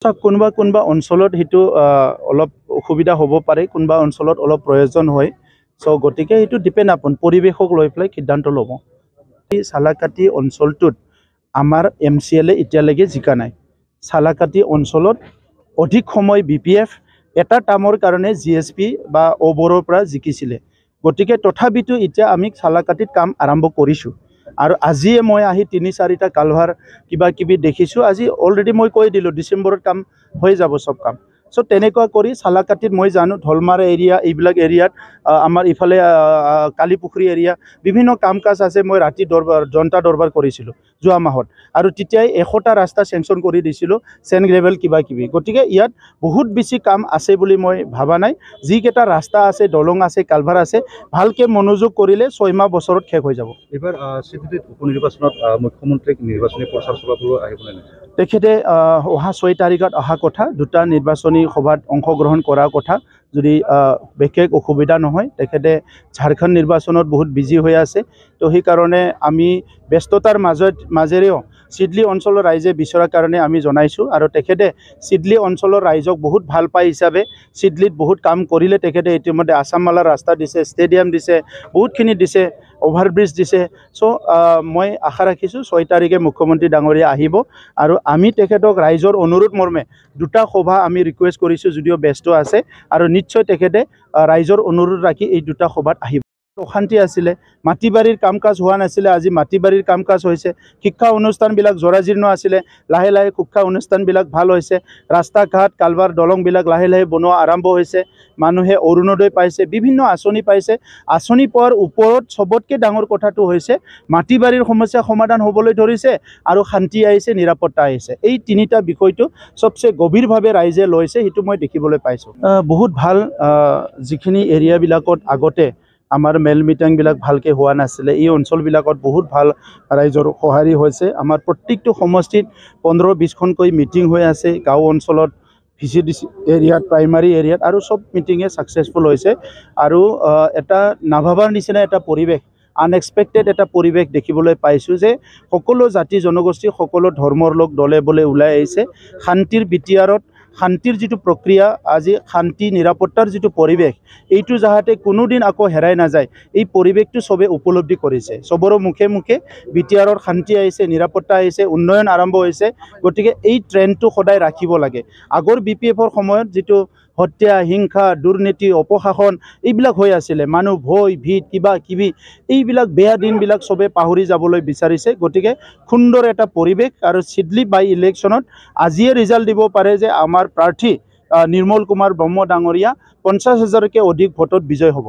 কোনোবা অঞ্চলত হেতু অলপ অসুবিধা হ'ব পাৰে, কোনোবা অঞ্চলত অলপ প্ৰয়োজন হয়। সো গতিকে হেতু ডিপেন্ড আপন পৰিবেশক লৈ পেলাই সিদ্ধান্ত ল'ব। এই সালাকাটি অঞ্চলটোত আমাৰ MCLA এতিয়ালৈকে জিকা নাই। সালাকাটি অঞ্চলত অধিক সময় BPF এটা টাৰ্মৰ কাৰণে GSP বা ওবৰৰ পৰা জিকিছিলে। গতিকে তথাপিতো এতিয়া আমি সালাকাটিত কাম আৰম্ভ কৰিছোঁ। আৰু আজিয়ে মই আহি ৩-৪টা কালভাৰ কিবা কিবি দেখিছোঁ। আজি অলৰেডি মই কৈ দিলোঁ ডিচেম্বৰত কাম হৈ যাব সব কাম। সো তেনেকুৱা কৰি সালাকাটিত মই জানো ঢলমাৰ এৰিয়া এইবিলাক এৰিয়াত আমাৰ ইফালে কালীপুখুৰী এৰিয়া বিভিন্ন কাম কাজ আছে। মই ৰাতি জনতা দৰবাৰ কৰিছিলোঁ যোৱা মাহত, আৰু তেতিয়াই 100টা ৰাস্তা চেংচন কৰি দিছিলোঁ, চেন গ্ৰেভেল কিবা কিবি। গতিকে ইয়াত বহুত বেছি কাম আছে বুলি মই ভাবা নাই। যিকেইটা ৰাস্তা আছে, দলং আছে, কালভাৰ আছে, ভালকৈ মনোযোগ কৰিলে 6 মাহ বছৰত শেষ হৈ যাব। এবাৰ চিটিত উপনিৰ্বাচনত মুখ্যমন্ত্ৰীক নিৰ্বাচনী প্ৰচাৰ সভাবোৰ আহিবলৈ নাই। তেখেতে অহা 6 তাৰিখত অহা কথা, 2টা নিৰ্বাচনী সভাত অংশগ্ৰহণ কৰাৰ কথা। যদি বিশেষ অসুবিধা নহয়, তেখেতে ঝাৰখণ্ড নিৰ্বাচনত বহুত বিজি হৈ আছে। তো সেইকাৰণে আমি ব্যস্ততাৰ মাজেৰেও চিডলি অঞ্চলৰ ৰাইজে বিচৰাৰ কাৰণে আমি জনাইছোঁ। আৰু তেখেতে চিডলি অঞ্চলৰ ৰাইজক বহুত ভাল পাই হিচাপে চিডলিত বহুত কাম কৰিলে। তেখেতে ইতিমধ্যে আছামমালাৰ ৰাস্তা দিছে, ষ্টেডিয়াম দিছে, বহুতখিনি দিছে, অভাৰব্ৰিজ দিছে। সো মই আশা ৰাখিছোঁ 6 তাৰিখে মুখ্যমন্ত্ৰী ডাঙৰীয়া আহিব, আৰু আমি তেখেতক ৰাইজৰ অনুৰোধ মৰ্মে 2টা সভা আমি ৰিকুৱেষ্ট কৰিছোঁ, যদিও ব্যস্ত আছে। আৰু নিশ্চয় তেখেতে ৰাইজৰ অনুৰোধ ৰাখি এই 2টা সভাত আহিব। অশান্তি আছিলে, মাটিবাৰীৰ কাম কাজ হোৱা নাছিলে, আজি মাটিবাৰীৰ কাম কাজ হৈছে। শিক্ষা অনুষ্ঠানবিলাক জৰাজীৰ্ণ আছিলে, লাহে লাহে শিক্ষা অনুষ্ঠানবিলাক ভাল হৈছে। ৰাস্তা ঘাট, কালভাৰ, দলংবিলাক লাহে লাহে বনোৱা আৰম্ভ হৈছে। মানুহে অৰুণোদয় পাইছে, বিভিন্ন আঁচনি পাইছে। আঁচনি পোৱাৰ ওপৰত চবতকৈ ডাঙৰ কথাটো হৈছে মাটিবাৰীৰ সমস্যা সমাধান হ'বলৈ ধৰিছে, আৰু শান্তি আহিছে, নিৰাপত্তা আহিছে। এই 3টা বিষয়টো সবচে গভীৰভাৱে ৰাইজে লৈছে, সেইটো মই দেখিবলৈ পাইছোঁ। বহুত ভাল, যিখিনি এৰিয়াবিলাকত আগতে আমাৰ মেল মিটিংবিলাক ভালকৈ হোৱা নাছিলে, এই অঞ্চলবিলাকত বহুত ভাল ৰাইজৰ সঁহাৰি হৈছে। আমাৰ প্ৰত্যেকটো সমষ্টিত 15-20খনকৈ মিটিং হৈ আছে, গাঁও অঞ্চলত, VCDC এৰিয়াত, প্ৰাইমাৰী এৰিয়াত, আৰু সব মিটিঙে ছাকচেছফুল হৈছে। আৰু এটা নাভাবাৰ নিচিনা এটা পৰিৱেশ, আনএক্সপেক্টেড এটা পৰিৱেশ দেখিবলৈ পাইছোঁ, যে সকলো জাতি জনগোষ্ঠী, সকলো ধৰ্মৰ লোক দলে বলে ওলাই আহিছে। শান্তিৰ বিটিয়াৰত শান্তিৰ যিটো প্ৰক্ৰিয়া, আজি শান্তি নিৰাপত্তাৰ যিটো পৰিৱেশ, এইটো যাতে কোনোদিন আকৌ হেৰাই নাযায়, এই পৰিৱেশটো চবে উপলব্ধি কৰিছে। চবৰে মুখে মুখে বিটিয়াৰত শান্তি আহিছে, নিৰাপত্তা আহিছে, উন্নয়ন আৰম্ভ হৈছে। গতিকে এই ট্ৰেণ্ডটো সদায় ৰাখিব লাগে। আগৰ BPFৰ সময়ত যিটো হত্যা, হিংসা, দুৰ্নীতি, অপশাসন এইবিলাক হৈ আছিলে, মানুহ ভয় ভীত কিবা কিবি, এইবিলাক বেয়া দিনবিলাক চবে পাহৰি যাবলৈ বিচাৰিছে। গতিকে সুন্দৰ এটা পৰিৱেশ, আৰু চিডলি বাই ইলেকশ্যনত আজিয়ে ৰিজাল্ট দিব পাৰে যে আমাৰ প্ৰাৰ্থী নিৰ্মল কুমাৰ ব্ৰহ্ম ডাঙৰীয়া 50,000তকৈ অধিক ভোটত বিজয় হ'ব।